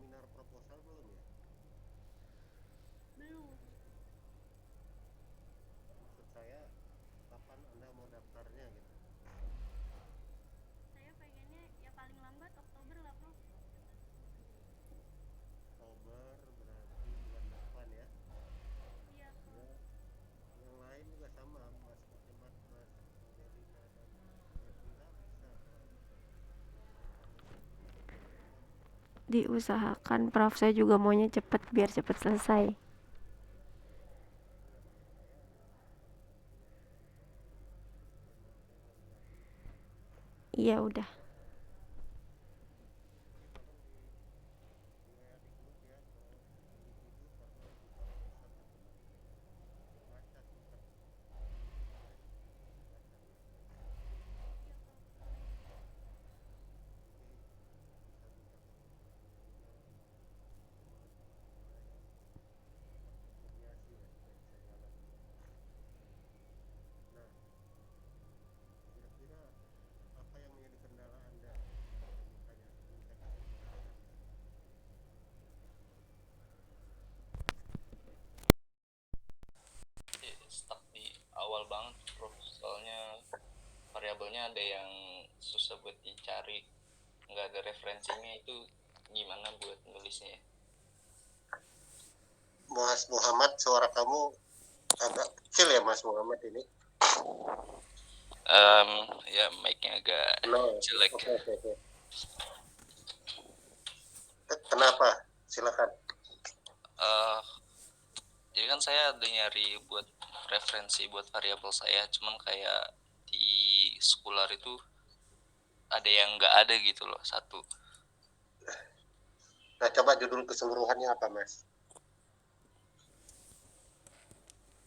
seminar proposal belum ya? Belum. Maksud saya kapan Anda mau daftarnya gitu? Saya pengennya ya paling lambat Oktober lah, Prof. Oktober berarti bulan depan ya. Iya, Ya, Prof. yang lain juga sama, Mas Muhammad, Mas Angelina dan Elvira bisa kalau Diusahakan, Prof. Saya juga maunya cepet biar cepet selesai. ya saya model yang Iya udah. nanti tolong di WA di grup ya kalau individu karena kalau satu-satu nanti kebaca cepet kebaca Iya, Prof. nanti bisa minta tolong Mas Angelina Mas Muhammad supaya cepat berkoordinasi ya supaya bisa jalan. Nah, kira-kira apa yang menjadi kendala Anda kalau minta kasih penjelasan? Stuck di awal banget, Prof. Soalnya variabelnya ada yang susah buat dicari, nggak ada referensinya. Itu gimana buat nulisnya ya? Mas Muhammad, suara kamu agak kecil ya Mas Muhammad ini. Ya mic-nya agak No, jelek. oke. Kenapa? Silakan. Jadi kan saya ada nyari buat referensi buat variabel saya, cuman kayak di Scholar itu ada yang nggak ada gitu loh, satu. Nah, coba judul keseluruhannya apa, Mas?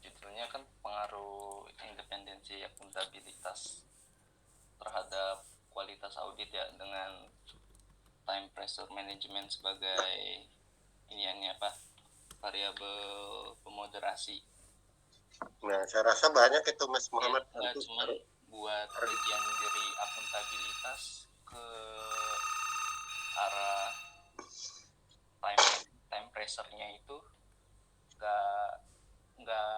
Judulnya kan pengaruh independensi akuntabilitas terhadap kualitas audit ya, dengan time pressure management sebagai variabel pemoderasi. Nah, saya rasa banyak itu Mas Muhammad. Ya, nggak cuma buat bagian dari akuntabilitas ke arah time pressure-nya itu nggak nggak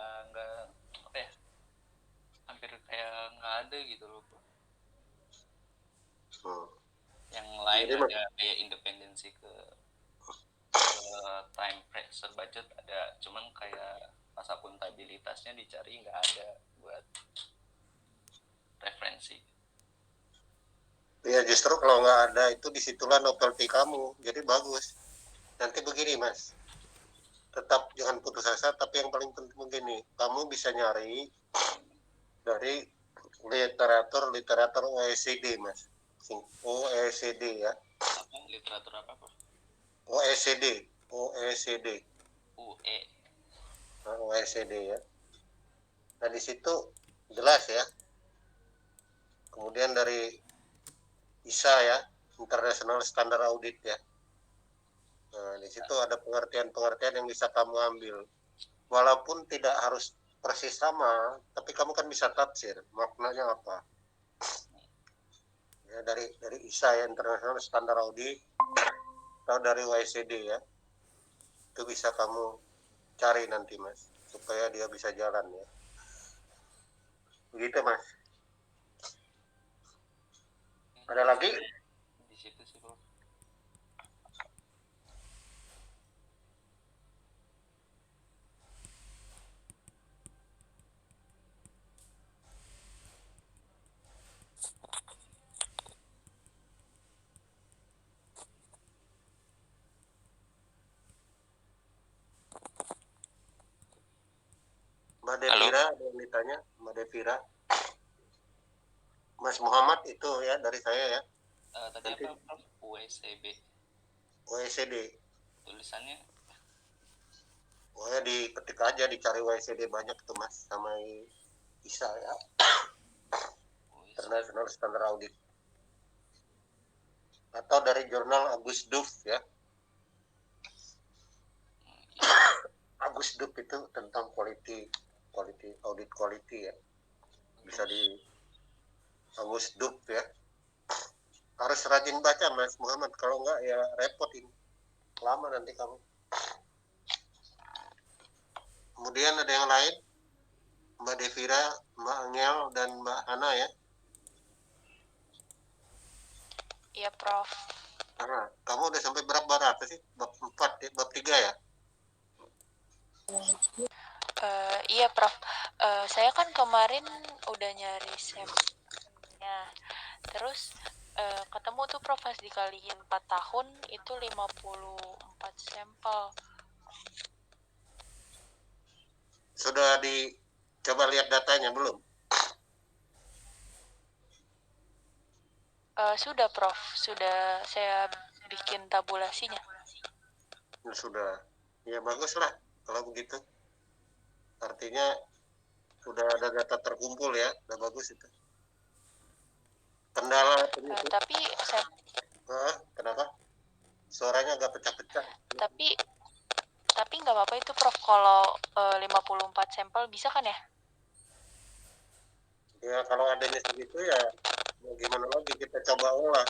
apa ya, hampir kayak nggak ada gitu loh. Yang lain Jadi, ada kayak independensi ke time pressure budget ada, cuman kayak pas akuntabilitasnya dicari nggak ada buat referensi. ya justru kalau nggak ada itu disitulah novelty kamu. Jadi bagus. Nanti begini Mas, tetap jangan putus asa. Tapi yang paling penting begini, kamu bisa nyari dari literatur OECD Mas. OECD ya. Apa literatur apa, Prof? OECD. OECD. UE. Nah, OECD ya. Nah di situ jelas ya. Kemudian dari ISA ya, International Standard Audit ya. Nah di situ ada pengertian-pengertian yang bisa kamu ambil. Walaupun tidak harus persis sama, tapi kamu kan bisa tafsir maknanya apa. Ya dari ISA ya, International Standard Audit, atau dari OECD ya. Itu bisa kamu cari nanti Mas, supaya dia bisa jalan ya. Begitu Mas. Ada lagi? Di situ sih, Prof. Mbak Devira, ada yang ditanya Mbak Devira. Mas Muhammad itu ya dari saya ya. Tadi nanti, apa, Prof? USCB. OECD. Tulisannya Pokoknya diketik aja, dicari OECD banyak tuh Mas, sama ISA ya. International Standard Audit. Atau dari jurnal Agus Duf ya. Agus Duf itu tentang audit quality ya. Bisa di Agus Duf ya. Harus rajin baca Mas Muhammad, kalau enggak ya repot ini. lama nanti kamu. Kemudian ada yang lain? Mbak Devira, Mbak Angel, dan Mbak Hana ya. Iya, Prof. Nah, kamu udah sampai berapa sih? Bab 4 ya? Bab 3 ya? Iya, Prof. Saya kan kemarin udah nyari sampelnya. Terus ketemu tuh Prof, pas dikaliin 4 tahun itu 54 sampel. Sudah dicoba lihat datanya belum? Sudah, Prof. Sudah saya bikin tabulasinya. Ya, sudah. Ya bagus lah kalau begitu. Artinya sudah ada data terkumpul ya. Udah bagus itu. Kendala itu. Tapi saya Kenapa? Suaranya agak pecah-pecah. tapi nggak apa-apa itu, Prof. Kalau 54 sampel bisa kan ya? Ya kalau adanya segitu ya mau gimana lagi, kita coba olah.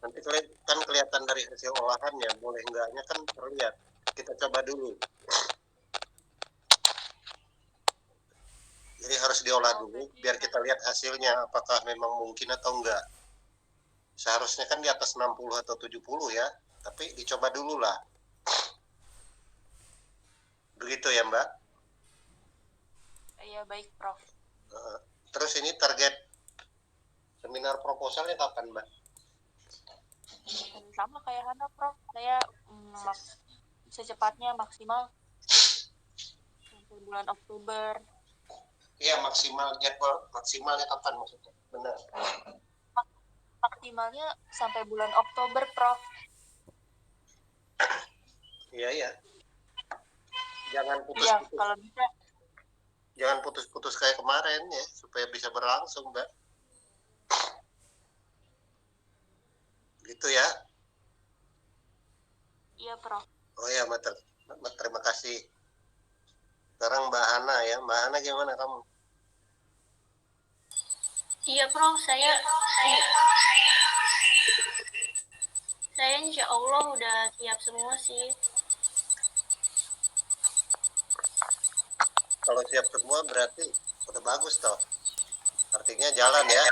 Nanti kan kelihatan dari hasil olahannya, boleh enggaknya kan terlihat. Kita coba dulu. Jadi harus diolah dulu biar kita lihat hasilnya apakah memang mungkin atau enggak. Seharusnya kan di atas 60 atau 70 ya, tapi dicoba dulu lah. Begitu ya, Mbak? Iya, baik, Prof. Terus ini target seminar proposalnya kapan, Mbak? Sama kayak Hana, Prof. Saya secepatnya maksimal sampai bulan Oktober. Iya, jadwal maksimalnya kapan maksudnya? Benar. Maksimalnya sampai bulan Oktober, Prof. Iya. Jangan Iya, putus-putus. kalau bisa. Jangan putus-putus kayak kemarin ya, supaya bisa berlangsung, Mbak. Gitu ya. Iya, Prof. Oh ya, Mbak, terima kasih. Sekarang Mbak Hana ya. Mbak Hana gimana kamu? Iya, Prof. Saya insya Allah udah siap semua sih. Kalau siap semua berarti udah bagus toh. Artinya jalan ya.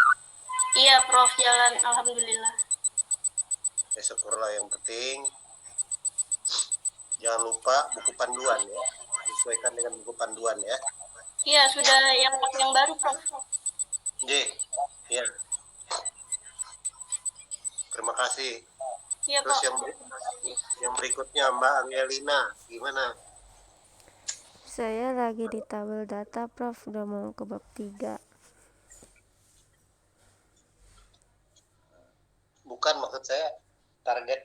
Iya, Prof. Jalan. Alhamdulillah. Ya syukurlah, yang penting jangan lupa buku panduan ya. Disesuaikan dengan buku panduan ya. Iya, sudah yang baru, Prof. Iya. Terima kasih. Iya, Terus Pak. yang berikutnya Mbak Angelina, gimana? Saya lagi di tabel data, Prof. Udah mau ke bab 3. Bukan, maksud saya target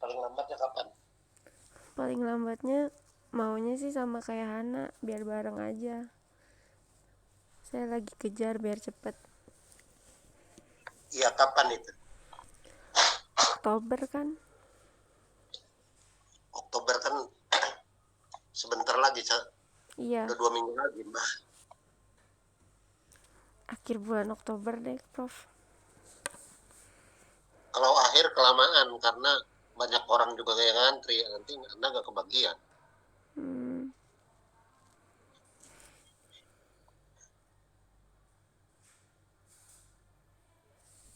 paling lambatnya kapan? Paling lambatnya maunya sih sama kayak Hana, biar bareng aja. Saya lagi kejar biar cepet. Iya, kapan itu? Oktober kan? Oktober kan sebentar lagi, Iya, udah 2 minggu lagi, Mbak. akhir bulan Oktober deh, Prof. Kalau akhir kelamaan karena banyak orang juga yang ngantri, nanti Anda nggak kebagian.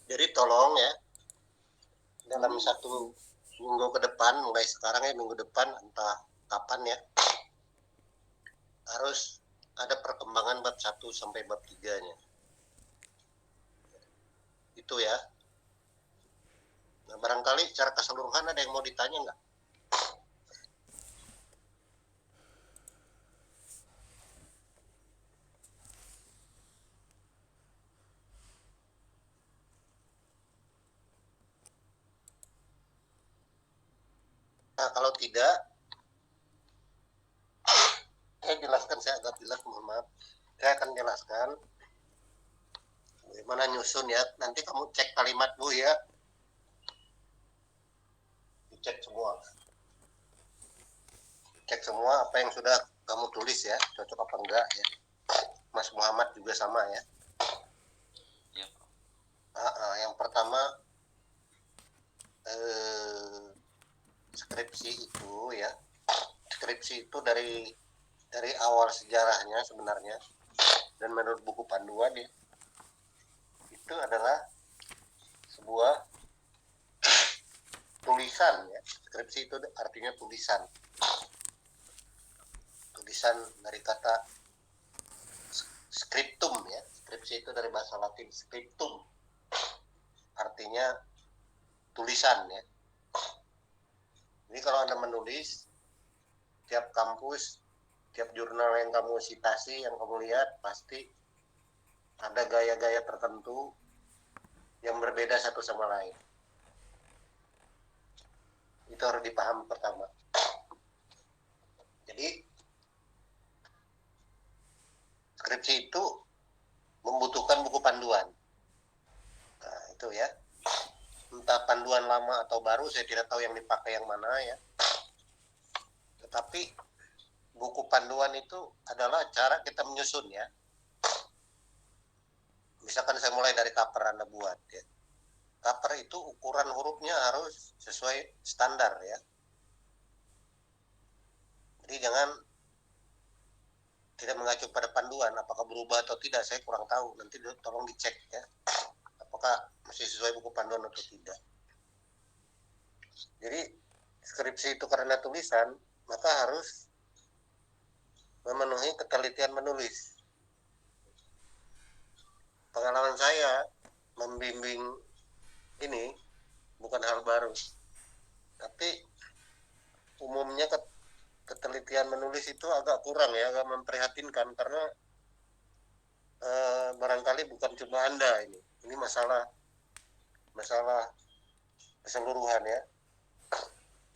Jadi tolong ya, dalam 1 minggu ke depan, mulai sekarang ya, minggu depan entah kapan ya, harus ada perkembangan bab 1 sampai bab 3-nya. Itu ya. Nah, barangkali secara keseluruhan ada yang mau ditanya nggak? Nah, kalau tidak, saya agak jelas, mohon maaf. Saya akan jelaskan bagaimana nyusun ya. Nanti kamu cek kalimat Bu ya. Dicek semua. Cek semua apa yang sudah kamu tulis ya, cocok apa enggak ya. Mas Muhammad juga sama ya. Iya, Yang pertama skripsi skripsi itu ya, skripsi itu dari awal sejarahnya sebenarnya, dan menurut buku panduan ya, itu adalah sebuah tulisan ya. Skripsi itu artinya tulisan dari kata scriptum ya. Skripsi itu dari bahasa Latin scriptum, artinya tulisan ya. Jadi kalau Anda menulis, tiap kampus, tiap jurnal yang kamu citasi, yang kamu lihat, pasti ada gaya-gaya tertentu yang berbeda satu sama lain. Itu harus dipahami pertama. Jadi skripsi itu membutuhkan buku panduan. Nah, itu ya. Entah panduan lama atau baru, saya tidak tahu yang dipakai yang mana ya. Tetapi buku panduan itu adalah cara kita menyusun ya. Misalkan saya mulai dari cover Anda buat ya. Cover itu ukuran hurufnya harus sesuai standar ya. Jadi jangan tidak mengacu pada panduan, apakah berubah atau tidak saya kurang tahu, nanti tolong dicek ya, apakah masih sesuai buku panduan atau tidak. Jadi skripsi itu karena tulisan, maka harus memenuhi ketelitian menulis. Pengalaman saya membimbing ini bukan hal baru, tapi umumnya ketelitian menulis itu agak kurang ya, agak memprihatinkan, karena barangkali bukan cuma Anda ini masalah keseluruhan ya,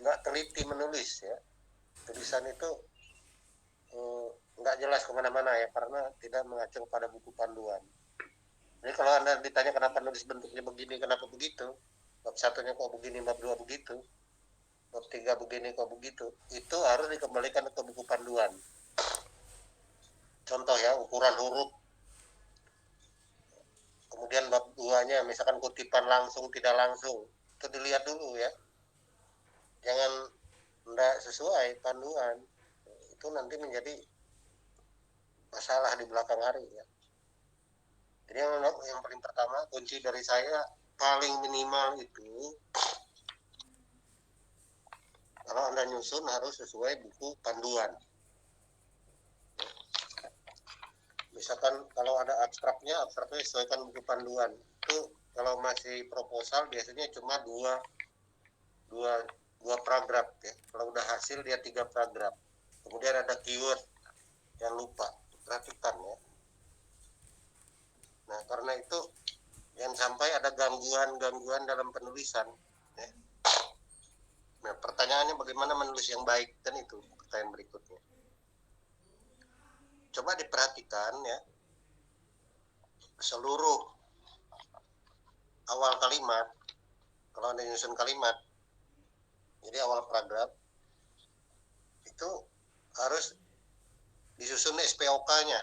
nggak teliti menulis ya. Tulisan itu nggak jelas kemana-mana ya, karena tidak mengacu pada buku panduan. Jadi kalau Anda ditanya kenapa nulis bentuknya begini, kenapa begitu, bab satunya kok begini, bab dua begitu, bab 3 begini kok begitu, itu harus dikembalikan ke buku panduan. Contoh ya, ukuran huruf. Kemudian bab 2-nya, misalkan kutipan langsung, tidak langsung, itu dilihat dulu ya. Jangan tidak sesuai panduan, itu nanti menjadi masalah di belakang hari ya. Jadi yang paling pertama, kunci dari saya paling minimal itu, kalau Anda nyusun harus sesuai buku panduan. Misalkan kalau ada abstraknya sesuaikan buku panduan. Itu kalau masih proposal biasanya cuma dua paragraf ya. Kalau udah hasil dia 3 paragraf. Kemudian ada keyword, jangan lupa perhatikan ya. Nah, karena itu jangan sampai ada gangguan dalam penulisan ya. Nah, pertanyaannya bagaimana menulis yang baik, kan itu pertanyaan berikutnya. Coba diperhatikan ya, seluruh awal kalimat, kalau Anda nyusun kalimat, jadi awal paragraf, itu harus disusun SPOK-nya.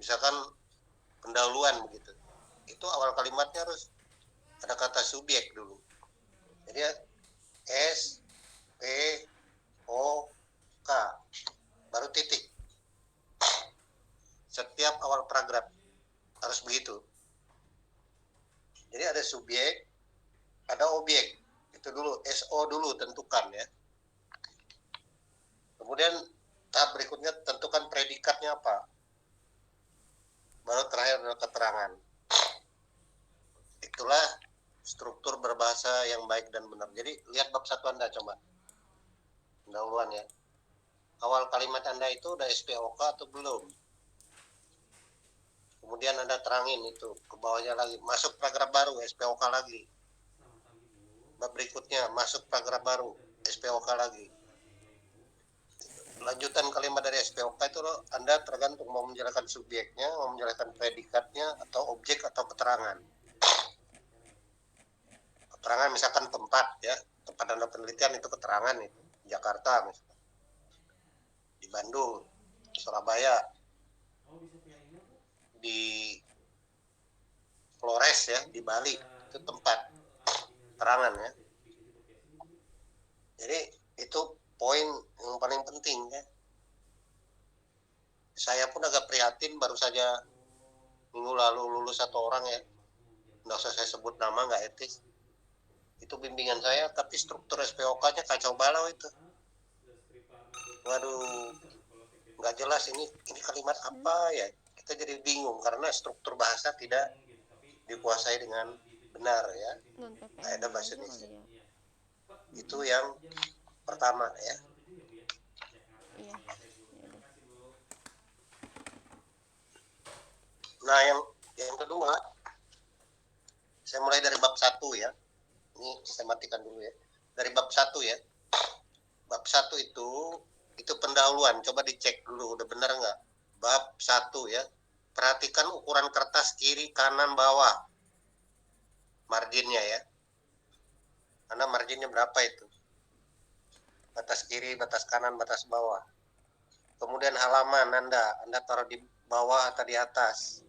Misalkan pendahuluan begitu. Itu awal kalimatnya harus ada kata subjek dulu. Jadi S, P, O, K, baru titik. Setiap awal paragraf harus begitu. Jadi ada subjek, ada objek. Itu dulu, SO dulu tentukan ya. Kemudian tahap berikutnya tentukan predikatnya apa. Baru terakhir adalah keterangan. Itulah struktur berbahasa yang baik dan benar. Jadi lihat bab 1 Anda coba. Pendahuluan ya. Awal kalimat Anda itu udah SPOK atau belum? Kemudian Anda terangin itu, ke bawahnya lagi, masuk paragraf baru, SPOK lagi. Bab berikutnya, masuk paragraf baru, SPOK lagi. Lanjutan kalimat dari SPOK itu loh, Anda tergantung mau menjelaskan subjeknya, mau menjelaskan predikatnya, atau objek atau keterangan. Keterangan misalkan tempat ya, tempat Anda penelitian itu keterangan itu. Jakarta misalkan. Di Bandung, Surabaya, di Flores ya, di Bali, itu tempat keterangan ya. Jadi itu poin yang paling penting ya. Saya pun agak prihatin, baru saja minggu lalu lulus satu orang ya, nggak usah saya sebut nama, nggak etis. Itu bimbingan saya, tapi struktur SPOK-nya kacau balau itu. Waduh, nggak jelas ini kalimat apa ya. Kita jadi bingung karena struktur bahasa tidak dikuasai dengan benar ya. non PPM Ada bahasa aja Indonesia. kali ya. Itu yang pertama ya. Iya, ya udah. Nah, yang kedua, saya mulai dari bab 1 ya. Ini saya matikan dulu ya. Dari bab 1 ya. Bab 1 itu pendahuluan. Coba dicek dulu udah benar nggak. Bab 1 ya. Perhatikan ukuran kertas kiri, kanan, bawah. Marginnya ya. Karena marginnya berapa itu? Batas kiri, batas kanan, batas bawah. Kemudian halaman Anda taruh di bawah atau di atas.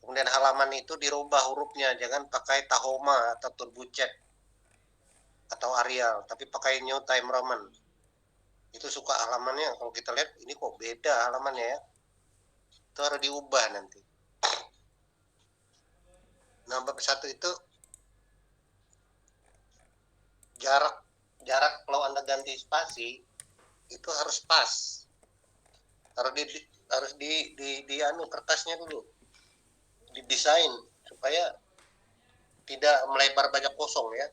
Kemudian halaman itu dirubah hurufnya, jangan pakai Tahoma atau Turbojet atau Arial, tapi pakai New Time Roman. Itu suka halamannya, kalau kita lihat ini kok beda halamannya ya. Itu harus diubah nanti. Nah, bab 1 itu jarak kalau Anda ganti spasi itu harus pas. Harus di anu kertasnya dulu. Didesain supaya tidak melebar banyak kosong ya.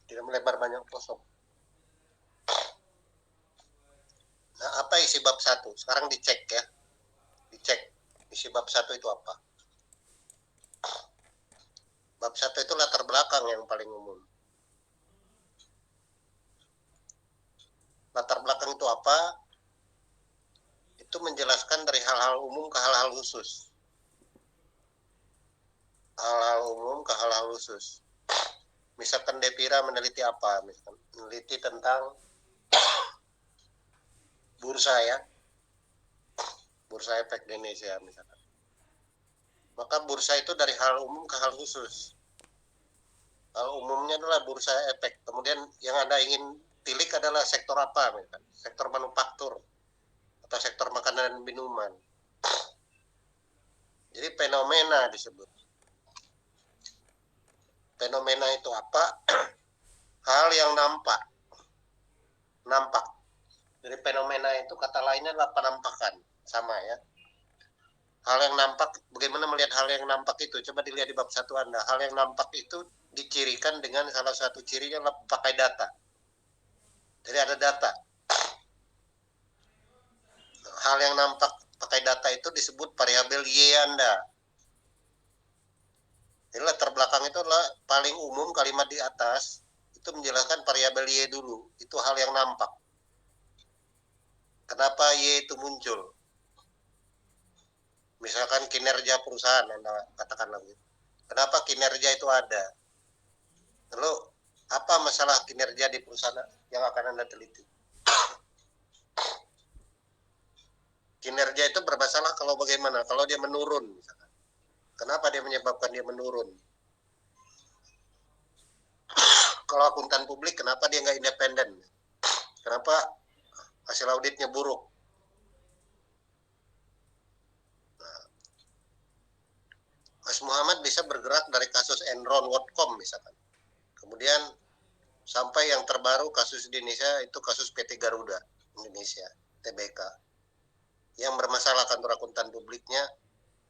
Tidak melebar banyak kosong. Nah, apa isi bab 1? Sekarang dicek ya. Dicek isi bab 1 itu apa. Bab 1 itu latar belakang yang paling umum. Latar belakang itu apa? Itu menjelaskan dari hal-hal umum ke hal-hal khusus. Hal-hal umum ke hal-hal khusus. Misalkan Devira meneliti apa? Misalkan meneliti tentang bursa ya. Bursa efek di Indonesia misalkan. Maka bursa itu dari hal umum ke hal khusus. Hal umumnya adalah bursa efek. Kemudian yang Anda ingin tilik adalah sektor apa? Misalkan. Sektor manufaktur atau sektor makanan dan minuman. Jadi fenomena disebut. Fenomena itu apa? Hal yang nampak. Jadi fenomena itu kata lainnya adalah penampakan. Sama ya. Hal yang nampak, bagaimana melihat hal yang nampak itu? Coba dilihat di bab 1 Anda. Hal yang nampak itu dicirikan dengan salah satu cirinya adalah pakai data. Jadi ada data. Hal yang nampak pakai data itu disebut variabel Y Anda. Jadi latar belakang itu adalah paling umum kalimat di atas itu menjelaskan variabel Y dulu. Itu hal yang nampak. Kenapa Y itu muncul? Misalkan kinerja perusahaan, Anda katakan lagi. Kenapa kinerja itu ada? Lalu apa masalah kinerja di perusahaan yang akan Anda teliti? Kinerja itu bermasalah kalau bagaimana? Kalau dia menurun, misalkan. Kenapa dia menyebabkan dia menurun? Kalau akuntan publik, kenapa dia nggak independen? Kenapa hasil auditnya buruk? Nah, Mas Muhammad bisa bergerak dari kasus Enron.com misalkan. Kemudian sampai yang terbaru kasus di Indonesia itu kasus PT Garuda Indonesia, TBK. Yang bermasalah kantor akuntan publiknya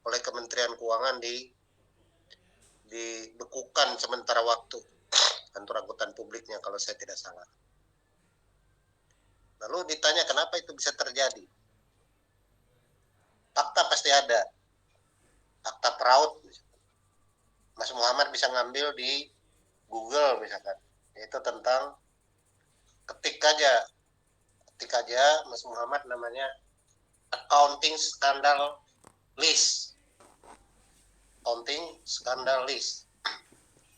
oleh Kementerian Keuangan dibekukan sementara waktu kantor akuntan publiknya kalau saya tidak salah. Lalu ditanya kenapa itu bisa terjadi? Fakta pasti ada. Fakta fraud. Mas Muhammad bisa ngambil di Google misalkan. Itu tentang ketik aja Mas Muhammad namanya accounting scandal list. Accounting scandal list.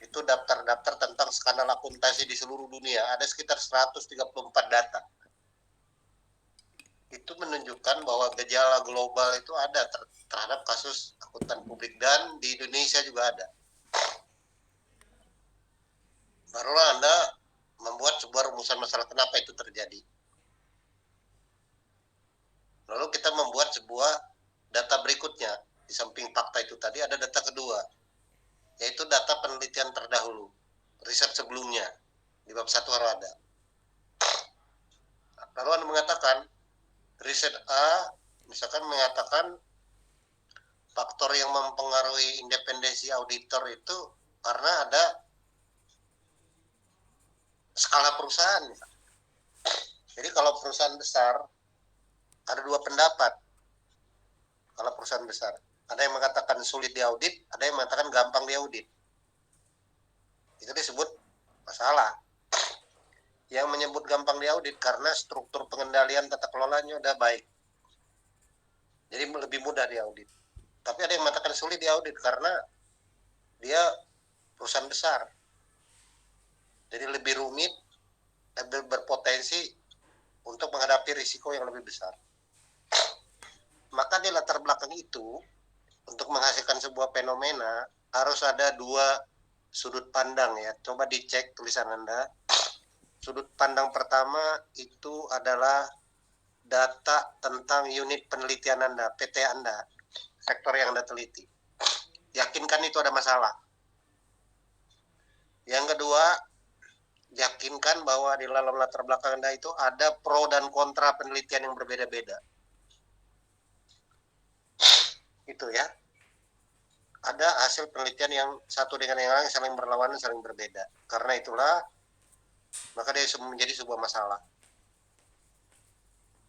Itu daftar-daftar tentang skandal akuntansi di seluruh dunia. Ada sekitar 134 data. Itu menunjukkan bahwa gejala global itu ada terhadap kasus akuntan publik dan di Indonesia juga ada. Barulah Anda membuat sebuah rumusan masalah kenapa itu terjadi. Lalu kita membuat sebuah data berikutnya. Di samping fakta itu tadi ada data kedua, yaitu data penelitian terdahulu, riset sebelumnya. Di bab 1 harus ada. Lalu Anda mengatakan, riset A misalkan mengatakan faktor yang mempengaruhi independensi auditor itu karena ada skala perusahaan. Jadi kalau perusahaan besar, ada dua pendapat. Kalau perusahaan besar, ada yang mengatakan sulit diaudit, ada yang mengatakan gampang diaudit. Itu disebut masalah. Yang menyebut gampang diaudit karena struktur pengendalian tata kelolanya udah baik. Jadi lebih mudah diaudit. Tapi ada yang mengatakan sulit diaudit karena dia perusahaan besar. Jadi lebih rumit, lebih berpotensi untuk menghadapi risiko yang lebih besar. Maka di latar belakang itu, untuk menghasilkan sebuah fenomena, harus ada dua sudut pandang ya. Coba dicek tulisan Anda. Sudut pandang pertama itu adalah data tentang unit penelitian Anda, PT Anda, sektor yang Anda teliti. Yakinkan itu ada masalah. Yang kedua, yakinkan bahwa di dalam latar belakang Anda itu ada pro dan kontra penelitian yang berbeda-beda. Itu ya. Ada hasil penelitian yang satu dengan yang lain saling berlawanan, saling berbeda. Karena itulah, maka dia menjadi sebuah masalah.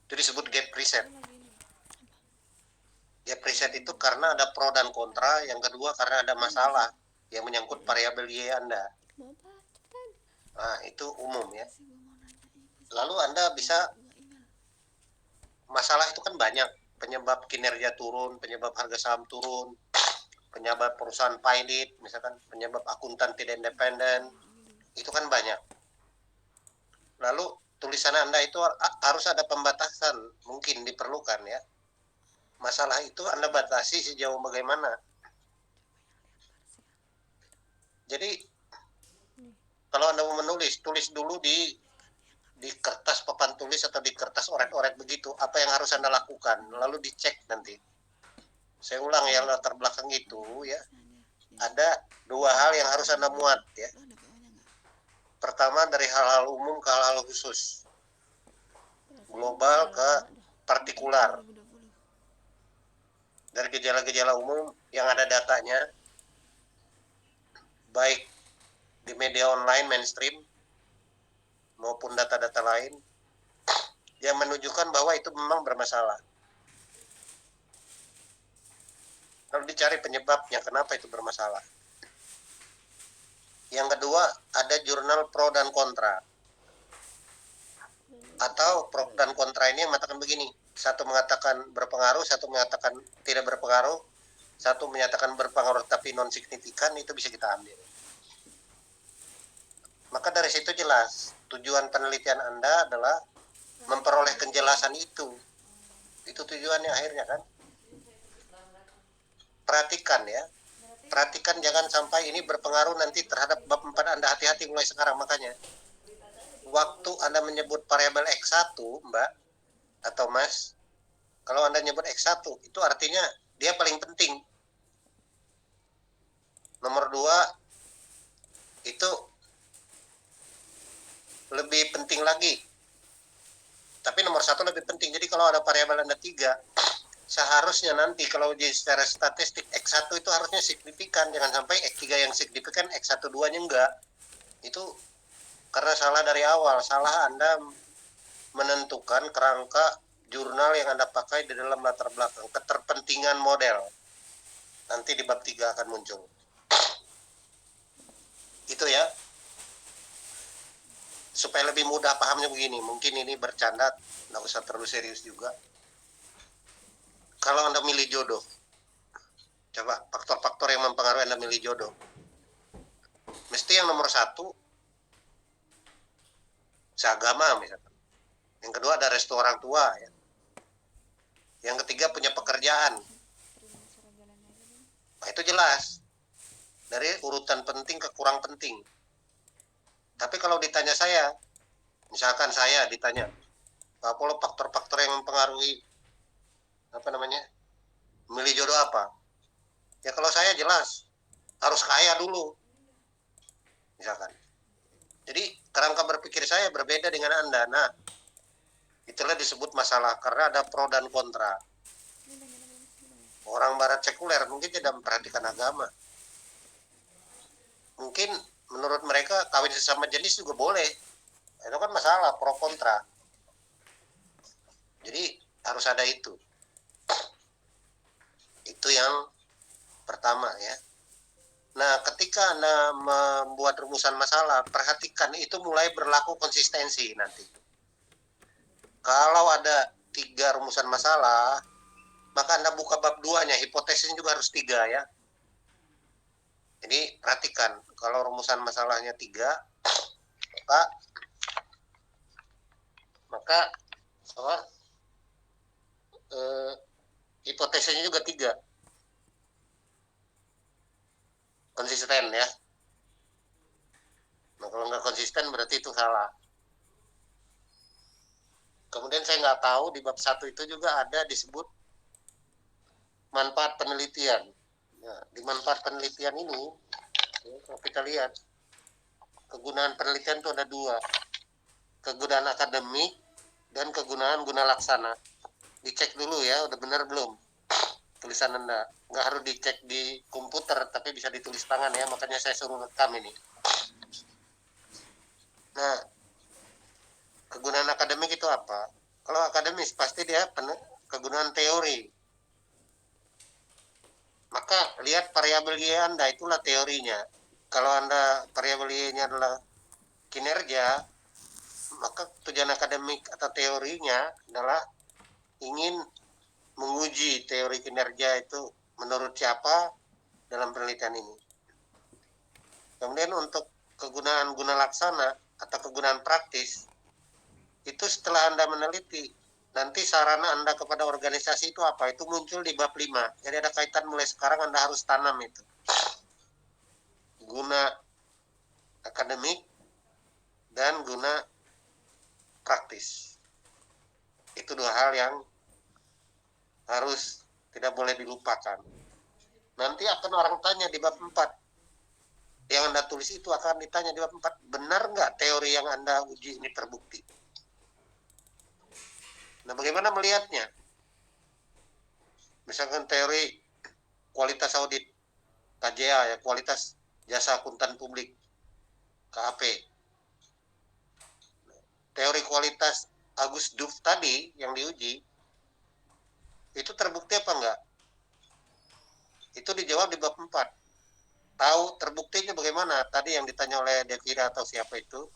Itu disebut gap riset. Gap riset itu karena ada pro dan kontra, yang kedua karena ada masalah yang menyangkut variabel Y Anda. Nah, itu umum ya. Lalu Anda bisa, masalah itu kan banyak. Penyebab kinerja turun, penyebab harga saham turun, penyebab perusahaan pilot, misalkan penyebab akuntan tidak independen, itu kan banyak. Lalu tulisan Anda itu harus ada pembatasan, mungkin diperlukan ya. Masalah itu Anda batasi sejauh bagaimana. Jadi kalau Anda mau menulis, tulis dulu di kertas papan tulis atau di kertas oret-oret begitu, apa yang harus Anda lakukan, lalu dicek nanti. Saya ulang ya, latar belakang itu ya, ada dua hal yang harus Anda muat ya. Pertama dari hal-hal umum ke hal-hal khusus, global ke partikular. Dari gejala-gejala umum yang ada datanya, baik di media online mainstream maupun data-data lain yang menunjukkan bahwa itu memang bermasalah. Lalu dicari penyebabnya, kenapa itu bermasalah. Yang kedua, ada jurnal pro dan kontra. Atau pro dan kontra ini yang mengatakan begini, satu mengatakan berpengaruh, satu mengatakan tidak berpengaruh, satu menyatakan berpengaruh tapi non signifikan, itu bisa kita ambil. Maka dari situ jelas, tujuan penelitian Anda adalah memperoleh kejelasan itu. Itu tujuannya akhirnya kan. Perhatikan ya. Perhatikan jangan sampai ini berpengaruh nanti terhadap bab 4 Anda, hati-hati mulai sekarang. Makanya waktu Anda menyebut variabel X1 Mbak atau Mas, kalau Anda menyebut X1 itu artinya dia paling penting. Nomor 2 itu lebih penting lagi, tapi nomor 1 lebih penting. Jadi kalau ada variabel Anda 3, seharusnya nanti kalau jadi secara statistik X1 itu harusnya signifikan, jangan sampai X3 yang signifikan, X1 2-nya enggak. Itu karena salah dari awal, salah Anda menentukan kerangka jurnal yang Anda pakai di dalam latar belakang, keterpentingan model. Nanti di bab 3 akan muncul. Itu ya. Supaya lebih mudah pahamnya begini, mungkin ini bercanda, nggak usah terlalu serius juga. Kalau Anda milih jodoh, coba faktor-faktor yang mempengaruhi Anda milih jodoh. Mesti yang nomor 1, seagama misalkan. Yang kedua ada restu orang tua ya. Yang ketiga punya pekerjaan. Nah, itu jelas. Dari urutan penting ke kurang penting. Tapi kalau ditanya saya, misalkan saya ditanya, Pak Polo, faktor-faktor yang mempengaruhi milih jodoh apa? Ya kalau saya jelas harus kaya dulu, misalkan. Jadi kerangka berpikir saya berbeda dengan Anda. Nah, itulah disebut masalah karena ada pro dan kontra. Orang barat sekuler mungkin tidak memperhatikan agama. Mungkin menurut mereka kawin sesama jenis juga boleh. Itu kan masalah pro kontra. Jadi harus ada itu. Itu yang pertama ya. Nah, ketika Anda membuat rumusan masalah, perhatikan itu mulai berlaku konsistensi nanti. Kalau ada 3 rumusan masalah, maka Anda buka bab 2-nya, hipotesisnya juga harus 3 ya. Jadi perhatikan, kalau rumusan masalahnya 3, maka hipotesisnya juga 3. Konsisten ya. Nah, kalau nggak konsisten berarti itu salah. Kemudian saya nggak tahu di bab 1 itu juga ada disebut manfaat penelitian. Nah, di manfaat penelitian ini, ya, kalau kita lihat, kegunaan penelitian itu ada 2. Kegunaan akademik dan kegunaan guna laksana. Dicek dulu ya, udah benar belum tulisan Anda. Nggak harus dicek di komputer, tapi bisa ditulis tangan ya, makanya saya suruh rekam ini. Nah, kegunaan akademik itu apa? Kalau akademis pasti dia kegunaan teori. Maka lihat variabel Y Anda, itulah teorinya. Kalau Anda variabel Y-nya adalah kinerja, maka tujuan akademik atau teorinya adalah ingin menguji teori kinerja itu menurut siapa dalam penelitian ini. Kemudian untuk kegunaan guna laksana atau kegunaan praktis, itu setelah Anda meneliti, nanti saran Anda kepada organisasi itu apa? Itu muncul di bab 5. Jadi ada kaitan mulai sekarang Anda harus tanam itu. Guna akademik dan guna praktis. Itu 2 hal yang harus tidak boleh dilupakan. Nanti akan orang tanya di bab 4. Yang Anda tulis itu akan ditanya di bab 4. Benar nggak teori yang Anda uji ini terbukti? Nah, bagaimana melihatnya? Misalkan teori kualitas audit, KJA ya, kualitas jasa akuntan publik, KAP. Teori kualitas Agus Duf tadi yang diuji, itu terbukti apa enggak? Itu dijawab di bab 4. Tahu terbuktinya bagaimana? Tadi yang ditanya oleh Devira atau siapa itu,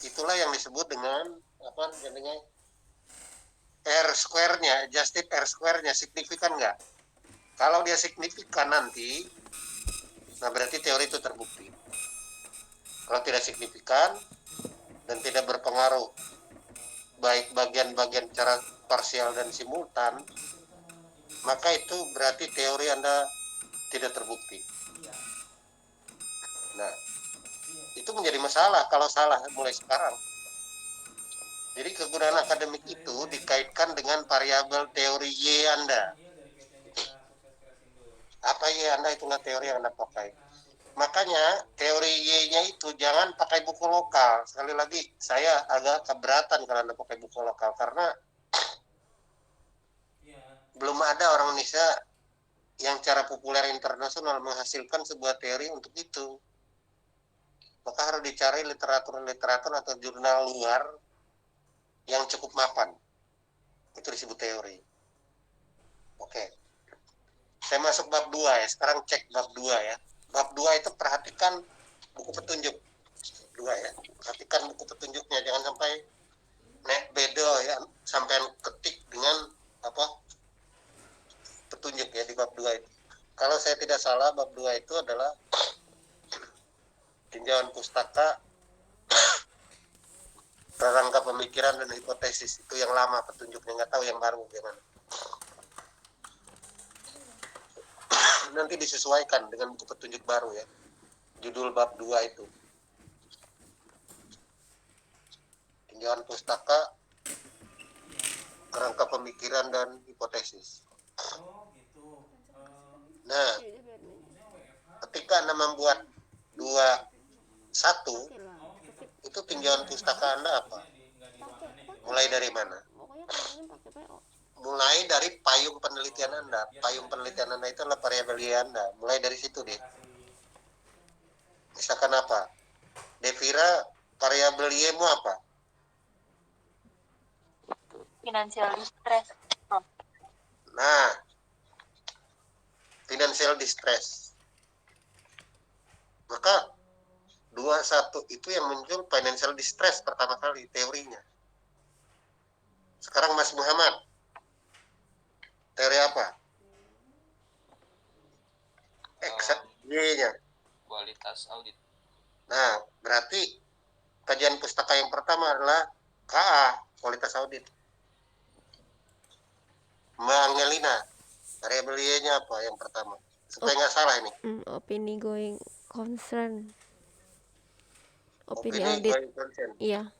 itulah yang disebut dengan apa namanya? R square-nya, adjusted R square-nya signifikan enggak? Kalau dia signifikan nanti, nah berarti teori itu terbukti. Kalau tidak signifikan dan tidak berpengaruh baik bagian-bagian secara parsial dan simultan, maka itu berarti teori Anda tidak terbukti. Nah, itu menjadi masalah kalau salah mulai sekarang. Jadi kegunaan akademik itu dikaitkan dengan variabel teori Y Anda. Apa Y Anda, itulah teori yang Anda pakai. Makanya teori Y-nya itu jangan pakai buku lokal. Sekali lagi, saya agak keberatan kalau Anda pakai buku lokal. Karena belum ada orang Indonesia yang cara populer internasional menghasilkan sebuah teori untuk itu. Maka harus dicari literatur atau jurnal luar yang cukup mapan. Itu disebut teori. Oke. Saya masuk bab 2 ya. Sekarang cek bab 2 ya. Bab 2 itu perhatikan buku petunjuk. 2 ya. Perhatikan buku petunjuknya. Jangan sampai beda ya. Sampai ketik dengan petunjuk ya di bab 2 itu. Kalau saya tidak salah, bab 2 itu adalah tinjauan pustaka, prarangka pemikiran dan hipotesis. Itu yang lama petunjuknya, nggak tahu yang baru bagaimana. Nanti disesuaikan dengan buku petunjuk baru ya. Judul bab 2 itu. tinjauan pustaka, kerangka pemikiran dan hipotesis. Nah, ketika Anda membuat 21, itu tinjauan pustaka Anda apa? Mulai dari mana? Mulai dari payung penelitian Anda. Payung penelitian Anda itu adalah variabel Y Anda. Mulai dari situ deh. Misalkan apa? Devira, variabel Y-mu apa? Financial distress, Prof. Nah, financial distress. Maka 21 itu yang muncul financial distress pertama kali teorinya. Sekarang Mas Muhammad, teori apa? Y-nya. Kualitas audit. Nah, berarti kajian pustaka yang pertama adalah KA, kualitas audit. Mbak Angelina, variabel Y-nya apa yang pertama? Supaya nggak salah ini. Opini going concern. Opini Opini audit. going concern. Iya.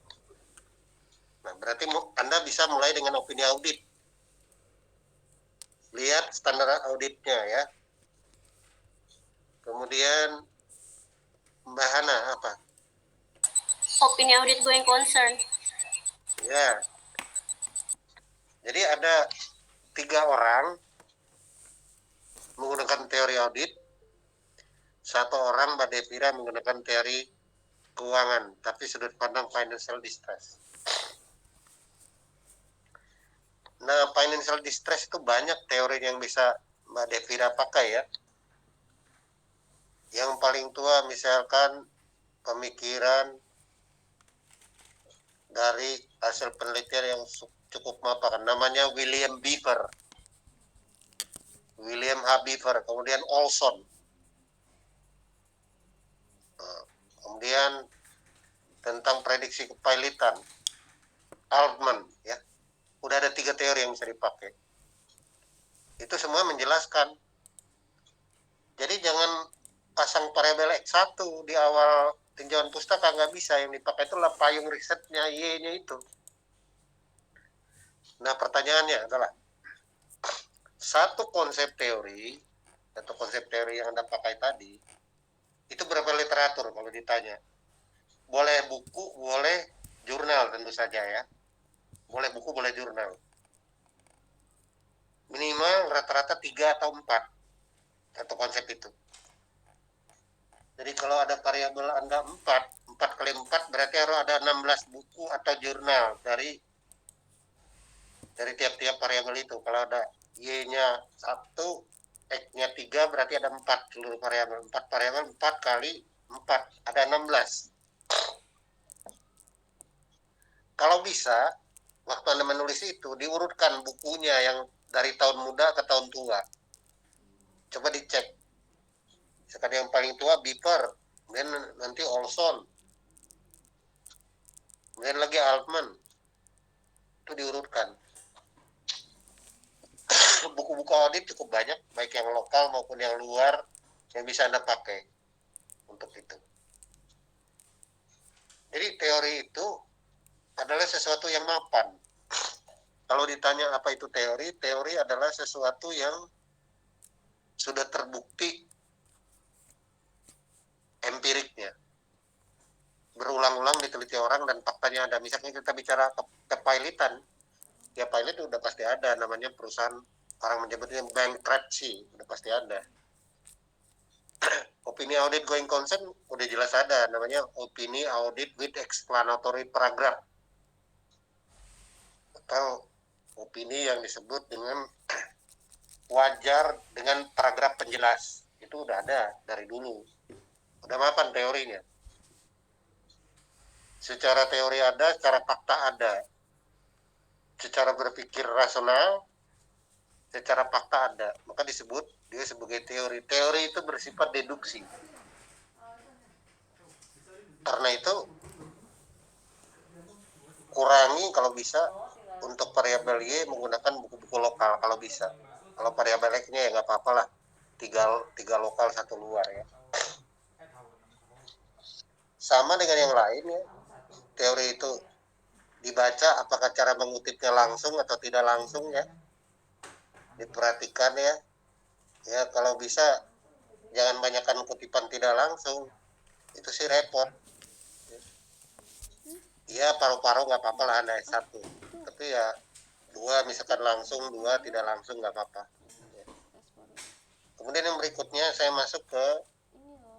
Nah, berarti Anda bisa mulai dengan opini audit. Lihat standar auditnya ya. Kemudian Mbak Hana apa? Opini audit going concern. Ya. Jadi ada 3 orang menggunakan teori audit, 1 orang Mbak Devira menggunakan teori keuangan, tapi sudut pandang financial distress. Nah, financial distress itu banyak teori yang bisa Mbak Devira pakai ya. Yang paling tua misalkan pemikiran dari hasil penelitian yang cukup mapakan, namanya William H. Beaver, kemudian Olson. Kemudian tentang prediksi kepailitan, Altman ya. Udah ada 3 teori yang bisa dipakai. Itu semua menjelaskan. Jadi jangan pasang variabel X1 di awal tinjauan pustaka, nggak bisa. Yang dipakai itu adalah payung risetnya Y-nya itu. Nah, pertanyaannya adalah satu konsep teori yang Anda pakai tadi itu berapa literatur kalau ditanya? Boleh buku, boleh jurnal tentu saja ya. Boleh buku, boleh jurnal. Minimal rata-rata 3 atau 4 satu konsep itu. Jadi kalau ada variabel Anda 4 kali 4 berarti harus ada 16 buku atau jurnal dari tiap-tiap variabel itu. Kalau ada Y-nya 1, X-nya 3 berarti ada 4 seluruh variabel. 4 variabel 4 kali 4 ada 16. Kalau bisa, waktu Anda menulis itu diurutkan bukunya yang dari tahun muda ke tahun tua. Coba dicek. Sekarang yang paling tua Beaver, kemudian nanti Olson, kemudian lagi Altman. Itu diurutkan. Buku-buku audit cukup banyak, baik yang lokal maupun yang luar, yang bisa Anda pakai untuk itu. Jadi teori itu adalah sesuatu yang mapan. Kalau ditanya apa itu teori, teori adalah sesuatu yang sudah terbukti empiriknya. Berulang-ulang diteliti orang dan faktanya ada. Misalnya kita bicara kepailitan, ya pilot itu udah pasti ada, namanya perusahaan, orang menyebutnya bankruptcy, udah pasti ada. Opini audit going concern udah jelas ada, namanya opini audit with explanatory paragraph, atau opini yang disebut dengan wajar dengan paragraf penjelas. Itu udah ada dari dulu, udah mapan teorinya. Secara teori ada, secara fakta ada. Secara berpikir rasional, secara fakta ada. Maka disebut dia sebagai teori. Teori itu bersifat deduksi. Karena itu kurangi kalau bisa untuk variabel Y menggunakan buku-buku lokal kalau bisa. Kalau variabel X-nya ya nggak apa-apa lah. Tiga lokal, 1 luar ya. Sama dengan yang lain ya. Teori itu dibaca apakah cara mengutipnya langsung atau tidak langsung ya. Diperhatikan ya. Ya kalau bisa jangan banyakkan kutipan tidak langsung. Itu sih repot. Ya paruh-paruh nggak apa-apa lah Anda S1. Tapi ya 2 misalkan langsung, 2 tidak langsung nggak apa-apa. Kemudian yang berikutnya saya masuk ke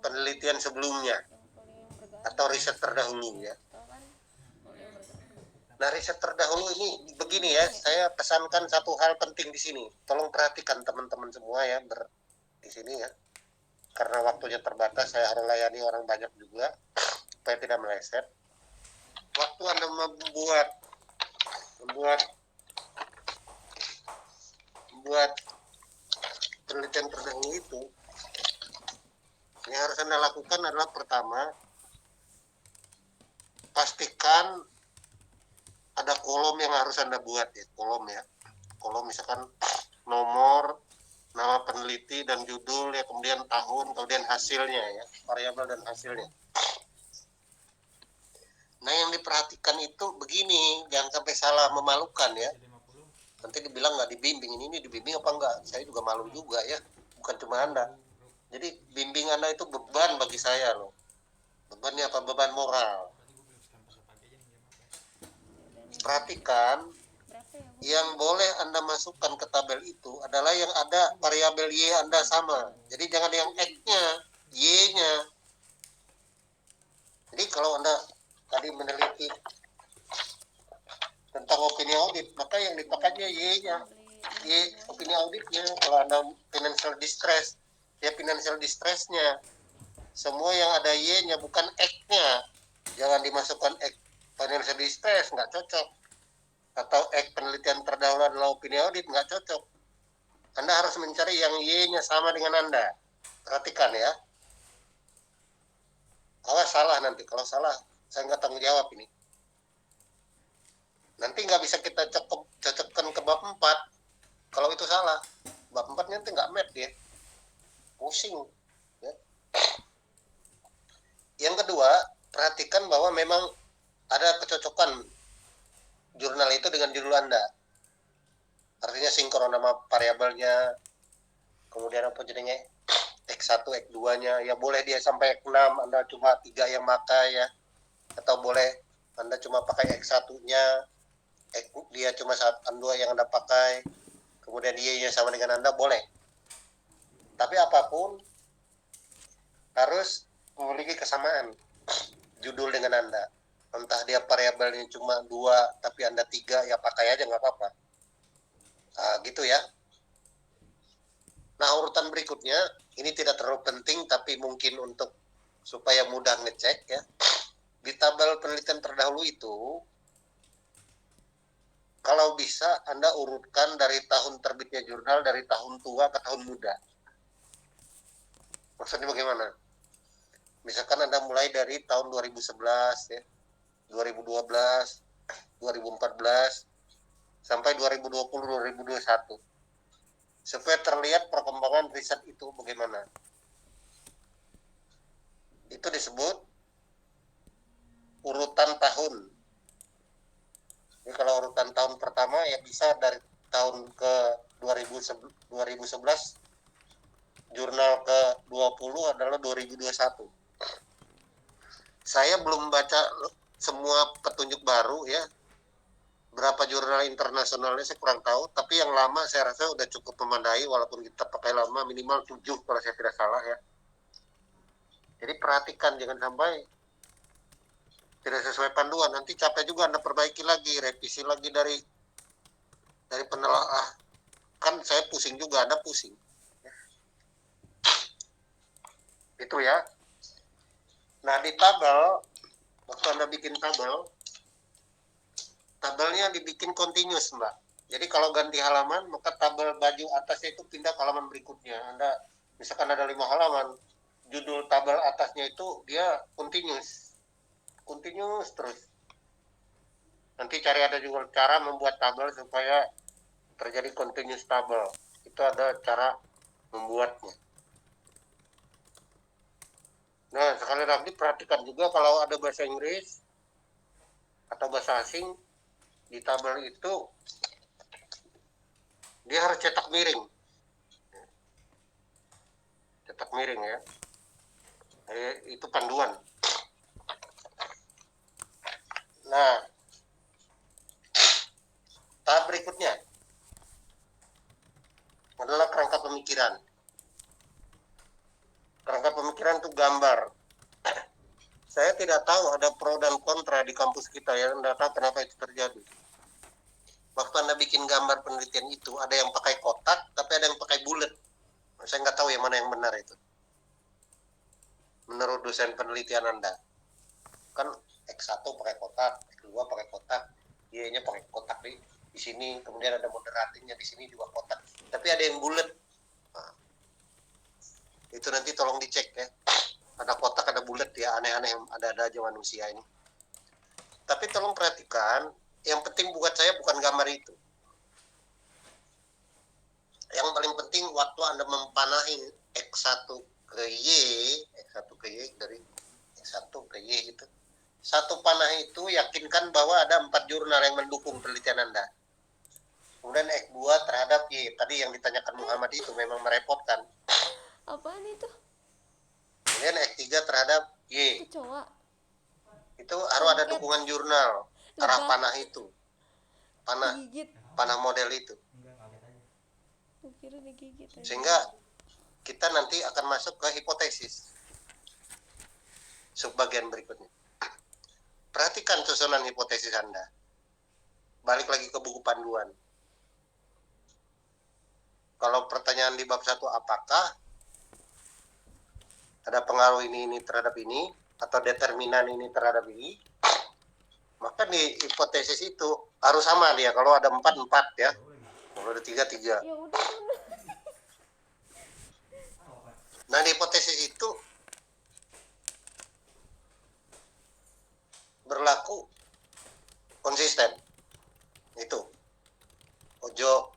penelitian sebelumnya atau riset terdahulu ya. Nah, riset terdahulu ini begini ya, saya pesankan satu hal penting di sini. Tolong perhatikan teman-teman semua ya di sini ya. Karena waktunya terbatas, saya harus layani orang banyak juga supaya tidak meleset. Waktu Anda membuat penelitian terdahulu itu, yang harus Anda lakukan adalah pertama, pastikan ada kolom yang harus Anda buat ya, kolom ya. Kolom misalkan nomor, nama peneliti dan judul ya, kemudian tahun, kemudian hasilnya ya, variabel dan hasilnya. Nah, yang diperhatikan itu begini, jangan sampai salah memalukan ya. Nanti dibilang nggak dibimbing, ini dibimbing apa enggak? Saya juga malu juga ya, bukan cuma Anda. Jadi bimbing Anda itu beban bagi saya loh. Bebannya apa? Beban moral. Perhatikan, yang boleh Anda masukkan ke tabel itu adalah yang ada variabel Y Anda sama. Jadi jangan yang X-nya, Y-nya. Jadi kalau Anda tadi meneliti tentang opini audit, maka yang dipakainya Y-nya. Y opini auditnya. Kalau Anda financial distress, ya financial distress-nya. Semua yang ada Y-nya, bukan X-nya. Jangan dimasukkan X financial distress, nggak cocok. Atau penelitian terdahulu adalah opini audit, nggak cocok. Anda harus mencari yang Y-nya sama dengan Anda. Perhatikan ya. Awas salah nanti. Kalau salah, saya nggak tanggung jawab ini. Nanti nggak bisa kita cocokkan ke bab 4. Kalau itu salah. Bab 4 nanti nggak match dia. Pusing. Ya. Yang kedua, perhatikan bahwa memang ada kecocokan jurnal itu dengan judul Anda. Artinya sinkron nama variabelnya, kemudian apa jadinya X1, X2-nya, ya boleh dia sampai X6, Anda cuma 3 yang pakai ya. Atau boleh Anda cuma pakai X1-nya, dia cuma 1, 2 yang Anda pakai, kemudian Y-nya sama dengan Anda, boleh. Tapi apapun harus memiliki kesamaan judul dengan Anda. Entah dia variabelnya cuma 2 tapi Anda 3, ya pakai aja nggak apa-apa. Nah, gitu ya. Nah, urutan berikutnya ini tidak terlalu penting tapi mungkin untuk supaya mudah ngecek ya. Di tabel penelitian terdahulu itu kalau bisa Anda urutkan dari tahun terbitnya jurnal dari tahun tua ke tahun muda. Maksudnya bagaimana? Misalkan Anda mulai dari tahun 2011 ya. 2012, 2014, sampai 2020-2021. Supaya terlihat perkembangan riset itu bagaimana. Itu disebut urutan tahun. Jadi kalau urutan tahun pertama ya bisa dari tahun ke 2011, jurnal ke 20 adalah 2021. Saya belum baca semua petunjuk baru ya, berapa jurnal internasionalnya saya kurang tahu, tapi yang lama saya rasa udah cukup memadai walaupun kita pakai lama minimal 7 kalau saya tidak salah ya. Jadi perhatikan jangan sampai tidak sesuai panduan, nanti capek juga Anda perbaiki lagi, revisi lagi dari penelaah. Kan saya pusing juga, Anda pusing. Itu ya. Nah, di tabel waktu Anda bikin tabelnya dibikin continuous, Mbak. Jadi kalau ganti halaman, maka tabel baju atasnya itu pindah ke halaman berikutnya. Anda, misalkan ada 5 halaman, judul tabel atasnya itu dia continuous terus. Nanti cari ada juga cara membuat tabel supaya terjadi continuous tabel. Itu ada cara membuatnya. Nah, sekali lagi perhatikan juga kalau ada bahasa Inggris atau bahasa asing, di tabel itu dia harus cetak miring ya. Itu panduan. Nah, tahap berikutnya adalah kerangka pemikiran. Kerangka pemikiran itu gambar. Saya tidak tahu ada pro dan kontra di kampus kita ya, tidak tahu kenapa itu terjadi. Waktu Anda bikin gambar penelitian itu, ada yang pakai kotak, tapi ada yang pakai bulat. Saya nggak tahu yang mana yang benar itu. Menurut dosen penelitian Anda. Kan X1 pakai kotak, X2 pakai kotak, Y-nya pakai kotak di sini, kemudian ada moderatornya di sini juga kotak. Tapi ada yang bulat. Nah, itu nanti tolong dicek ya. Ada kotak, ada bulat ya, aneh-aneh, ada aja manusia ini. Tapi tolong perhatikan, yang penting buat saya bukan gambar itu. Yang paling penting waktu Anda mempanahin X1 ke Y, dari X1 ke Y gitu. Satu panah itu yakinkan bahwa ada 4 jurnal yang mendukung penelitian Anda. Kemudian X2 terhadap Y, tadi yang ditanyakan Muhammad itu memang merepotkan. Apaan itu? Kemudian X3 terhadap Y. Kecoa. Itu harus ada dukungan jurnal arah Lebah. panah itu. Digigit. Panah model itu. Aku kira digigit aja. Sehingga kita nanti akan masuk ke hipotesis. Subbagian berikutnya. Perhatikan susunan hipotesis Anda. Balik lagi ke buku panduan. Kalau pertanyaan di bab 1 apakah ada pengaruh ini terhadap ini, atau determinan ini terhadap ini, maka di hipotesis itu harus sama dia. Kalau ada 4 ya. Kalau ada 3 Ya udah. Nah, di hipotesis itu berlaku konsisten. Itu. Ojo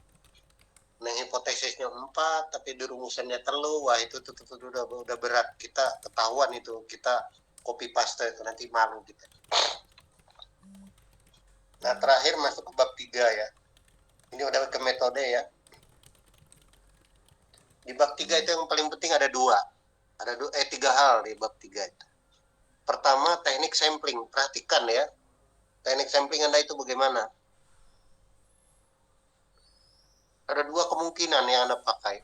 nah hipotesisnya 4 tapi di rumusannya 3, wah itu udah berat. Kita ketahuan itu, kita copy paste itu nanti malu kita. Nah, terakhir masuk ke bab 3 ya. Ini udah ke metode ya. Di bab 3 itu yang paling penting ada 3 hal di bab 3 itu. Pertama, teknik sampling. Perhatikan ya. Teknik sampling Anda itu bagaimana? Ada 2 kemungkinan yang Anda pakai.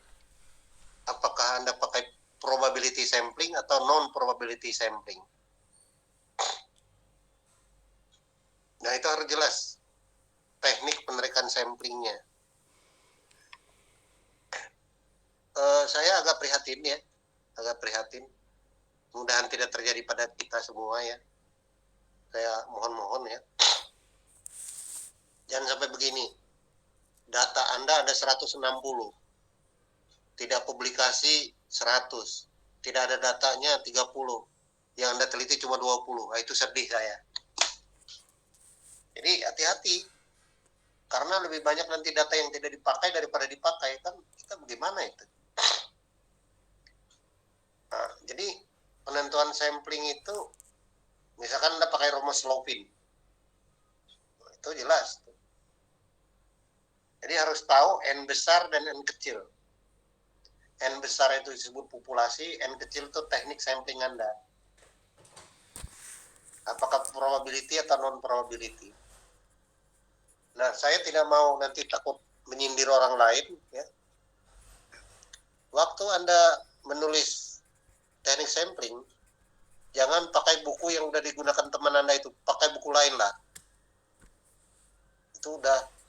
Apakah Anda pakai probability sampling atau non-probability sampling? Nah, itu harus jelas. Teknik penerikan samplingnya. Saya agak prihatin ya. Mudah-mudahan tidak terjadi pada kita semua ya. Saya mohon ya. Jangan sampai begini. Data Anda ada 160. Tidak publikasi 100. Tidak ada datanya 30. Yang Anda teliti cuma 20. Nah, itu sedih saya. Jadi hati-hati. Karena lebih banyak nanti data yang tidak dipakai daripada dipakai. Kan kita bagaimana itu? Nah, jadi penentuan sampling itu, misalkan Anda pakai rumus Slovin. Itu jelas. Jadi harus tahu N besar dan N kecil. N besar itu disebut populasi, N kecil itu teknik sampling Anda. Apakah probability atau non-probability. Nah, saya tidak mau nanti takut menyindir orang lain. Ya. Waktu Anda menulis teknik sampling, jangan pakai buku yang udah digunakan teman Anda itu. Pakai buku lain lah. Itu udah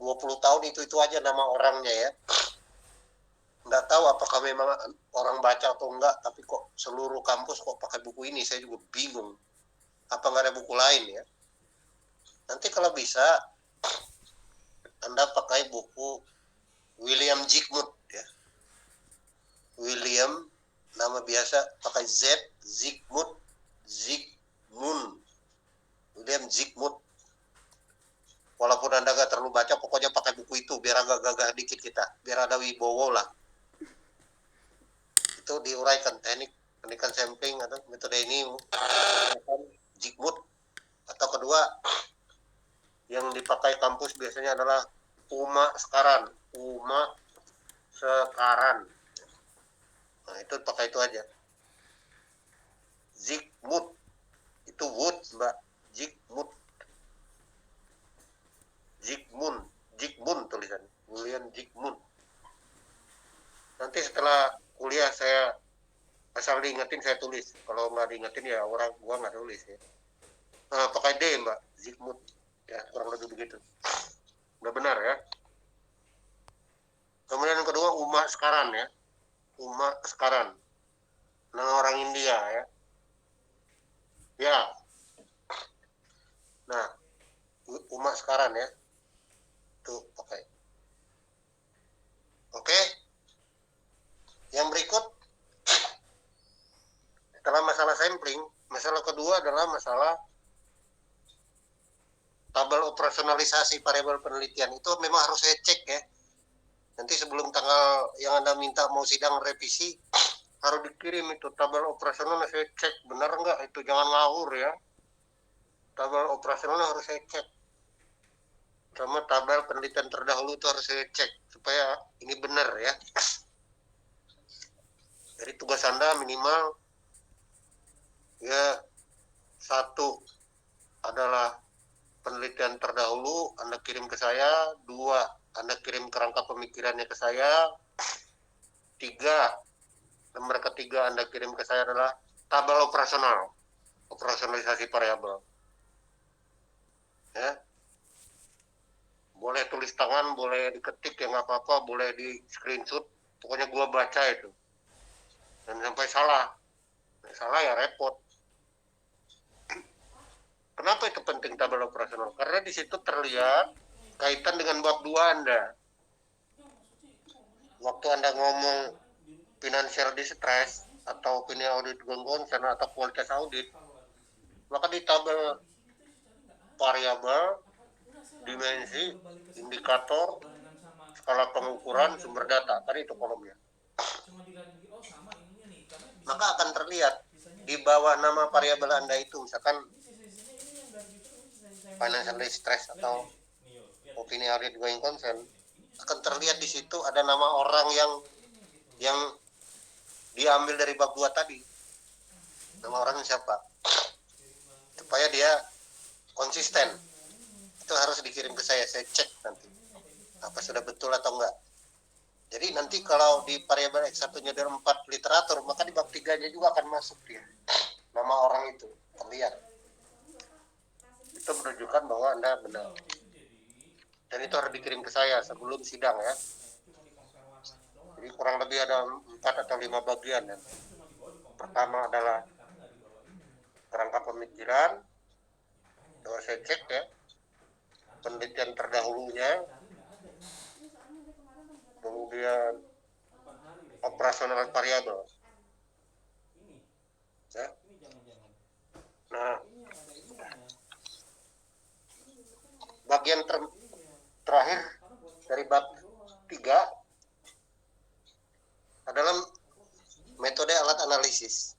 20 tahun itu aja nama orangnya ya. Nggak tahu apakah memang orang baca atau enggak, tapi kok seluruh kampus kok pakai buku ini, saya juga bingung. Apa nggak ada buku lain ya? Nanti kalau bisa, Anda pakai buku William Zygmunt ya. William, nama biasa pakai Z, Zygmunt. William Zygmunt. Walaupun Anda gak terlalu baca, pokoknya pakai buku itu, biar agak gagah dikit kita. Biar ada wibowo lah. Itu diuraikan teknik pendidikan sampling atau metode ini Zygmunt. Atau kedua, Yang dipakai kampus biasanya adalah UMA Sekaran. UMA Sekaran. Nah, itu pakai itu aja. Zigmund. Itu wood, Mbak. Zigmund. Zigmund tulisan. William Zigmund. Nanti setelah kuliah saya asal diingetin saya tulis. Kalau nggak diingetin ya gua nggak tulis ya. Nah, pakai D, Mbak. Zigmund. Ya, kurang lebih begitu. Udah benar ya. Kemudian yang kedua Uma Sekaran ya. Uma Sekaran. Nah, orang India ya. Ya. Nah, Uma Sekaran ya. Tuh pakai. Oke. Yang berikut setelah masalah sampling, masalah kedua adalah masalah tabel operasionalisasi variabel penelitian. Itu memang harus saya cek ya. Nanti sebelum tanggal yang Anda minta mau sidang revisi, harus dikirim itu tabel operasional, saya cek benar enggak, itu jangan ngawur ya. Tabel operasional harus saya cek. Sama tabel penelitian terdahulu itu harus saya cek, supaya ini benar ya. Jadi tugas Anda minimal ya 1 adalah penelitian terdahulu Anda kirim ke saya, 2 Anda kirim kerangka pemikirannya ke saya, 3 nomor ketiga Anda kirim ke saya adalah tabel operasional, operasionalisasi variabel. Ya. Boleh tulis tangan, boleh diketik ya nggak apa-apa, boleh di screenshot, pokoknya gua baca itu. Dan sampai salah ya repot. Kenapa itu penting tabel operasional? Karena di situ terlihat kaitan dengan bab 2 Anda. Waktu Anda ngomong financial distress atau opinion audit going concern atau kualitas audit, maka di tabel variabel, dimensi, indikator, skala pengukuran, sumber data, tadi itu kolomnya. Maka akan terlihat di bawah nama variabel Anda itu, misalkan financial distress atau opinion audit going concern, akan terlihat di situ ada nama orang yang diambil dari bab 2 tadi. Nama orangnya siapa? Supaya dia konsisten. Itu harus dikirim ke saya cek nanti. Apa sudah betul atau enggak. Jadi nanti kalau di variabel X1-nya ada 4 literatur, maka di bab 3-nya juga akan masuk dia. Nama orang itu terlihat. Itu menunjukkan bahwa Anda benar. Dan itu harus dikirim ke saya sebelum sidang ya. Jadi kurang lebih ada 4 atau 5 bagian ya. Pertama adalah kerangka pemikiran, coba saya cek ya, penelitian terdahulunya, kemudian operasional variabel. Ya. Nah, bagian terakhir dari bab 3 adalah metode alat analisis.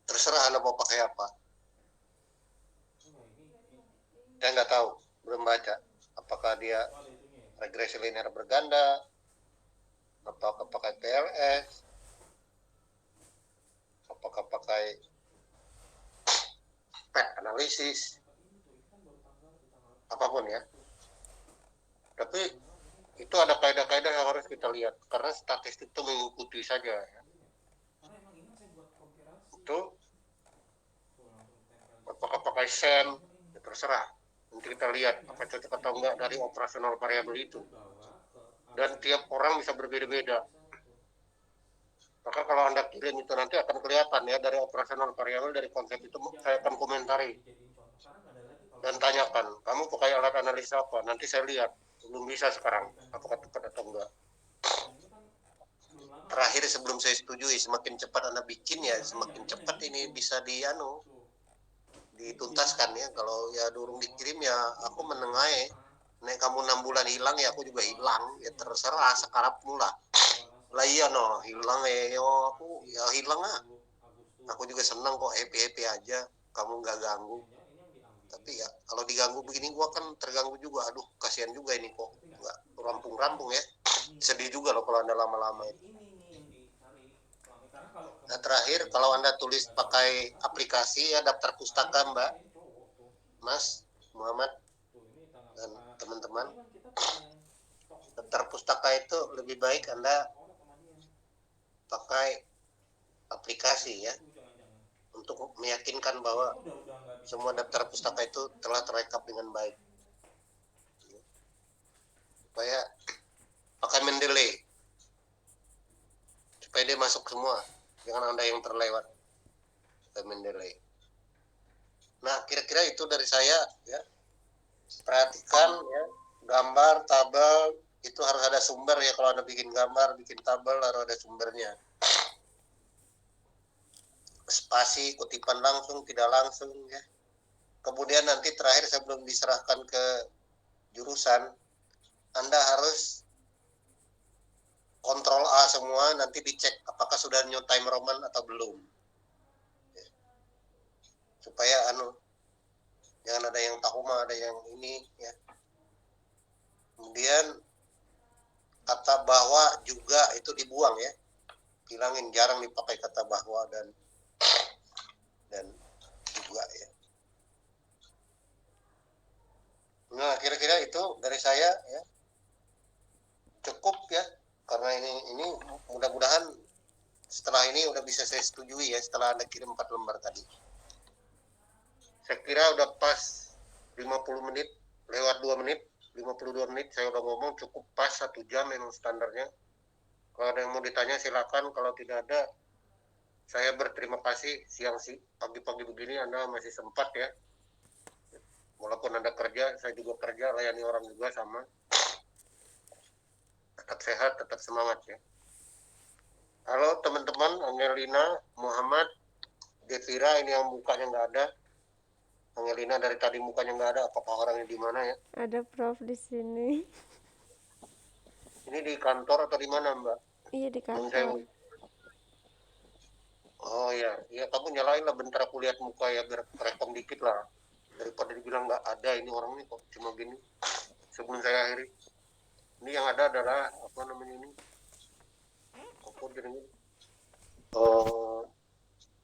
Terserah Anda mau pakai apa. Saya nggak tahu, belum baca. Apakah dia regresi linear berganda, apakah pakai PLS, apakah pakai PET analisis, apapun ya. Tapi itu ada kaidah-kaidah yang harus kita lihat, karena statistik itu mengikuti saja ya. Itu apakah pakai SEM, ya terserah. Nanti kita lihat apa cocok atau enggak dari operasional variabel itu. Dan tiap orang bisa berbeda-beda. Maka kalau Anda kirim itu nanti akan kelihatan ya, dari operasional variabel, dari konsep itu saya akan komentari. Dan tanyakan, kamu pakai alat analisa apa? Nanti saya lihat. Belum bisa sekarang, apakah tepat atau enggak. Terakhir sebelum saya setujui, semakin cepat Anda bikin ya, semakin cepat ini bisa dituntaskan ya. Kalau ya durung dikirim ya aku menengai. Nek kamu 6 bulan hilang ya aku juga hilang. Ya terserah sekarang mula. Lah iya no, hilang yo aku ya hilang lah. Aku juga senang kok, happy aja. Kamu nggak ganggu. Tapi ya kalau diganggu begini gua kan terganggu juga. Aduh, kasihan juga ini kok nggak rampung-rampung ya. Sedih juga loh kalau Anda lama-lama itu. Nah, terakhir kalau Anda tulis pakai aplikasi ya, daftar pustaka Mbak, Mas, Muhammad, dan teman-teman, daftar pustaka itu lebih baik Anda pakai aplikasi ya, untuk meyakinkan bahwa semua daftar pustaka itu telah terekap dengan baik. Supaya pakai Mendeley, supaya dia masuk semua, jangan Anda yang terlewat. Pakai Mendeley. Nah, kira-kira itu dari saya ya. Perhatikan ya, gambar, tabel itu harus ada sumber ya. Kalau Anda bikin gambar, bikin tabel harus ada sumbernya. Spasi, kutipan langsung, tidak langsung ya. Kemudian nanti terakhir sebelum diserahkan ke jurusan, Anda harus kontrol A semua, nanti dicek apakah sudah new time Roman atau belum. Ya. Supaya jangan ada yang tahuma, ada yang ini ya. Kemudian kata bahwa juga itu dibuang ya. Hilangin, jarang dipakai kata bahwa dan juga ya. Nah, kira-kira itu dari saya ya. Cukup ya, karena ini mudah-mudahan setelah ini udah bisa saya setujui ya, setelah Anda kirim 4 lembar tadi. Saya kira udah pas 50 menit, lewat 2 menit, 52 menit saya udah ngomong, cukup pas 1 jam memang standarnya. Kalau ada yang mau ditanya silakan, kalau tidak ada saya berterima kasih. Siang pagi-pagi begini Anda masih sempat ya. Walaupun Anda kerja, saya juga kerja, layani orang juga sama. Tetap sehat, tetap semangat ya. Halo teman-teman, Angelina, Muhammad, Devira, ini yang mukanya nggak ada. Angelina dari tadi mukanya nggak ada, apakah orangnya di mana ya? Ada Prof di sini. Ini di kantor atau di mana Mbak? Iya, di kantor. Oh ya, ya kamu nyalain lah bentar aku lihat muka ya, biar rekom dikit lah. Daripada dibilang nggak ada, ini orang ini kok cuma gini. Sebelum saya akhiri, ini yang ada adalah apa namanya ini? Apa jadinya?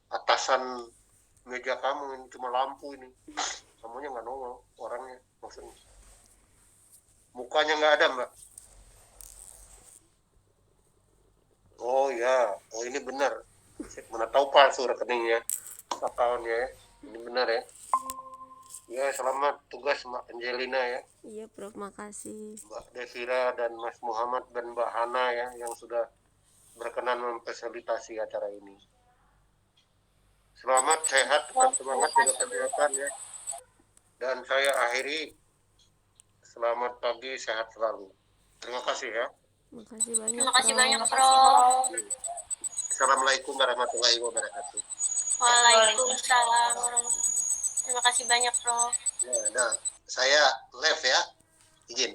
Atasan meja kamu ini cuma lampu ini. Kamunya nggak nongol, orangnya maksudnya. Mukanya nggak ada Mbak. Oh ya, oh ini benar. Mana tahu palsu rekeningnya, akunnya ya. Ini benar ya. Ya, selamat tugas Mbak Angelina ya. Iya, Prof, makasih. Mbak Devira dan Mas Muhammad dan Mbak Hana ya, yang sudah berkenan memfasilitasi acara ini. Selamat, sehat, tetap semangat, jaga kesehatan ya. Dan saya akhiri, selamat pagi, sehat selalu. Terima kasih ya. Makasih banyak, Terima kasih Prof. banyak, Prof. Assalamualaikum warahmatullahi wabarakatuh. Waalaikumsalam. Terima kasih banyak, Prof. Ya, nah, saya live ya, izin.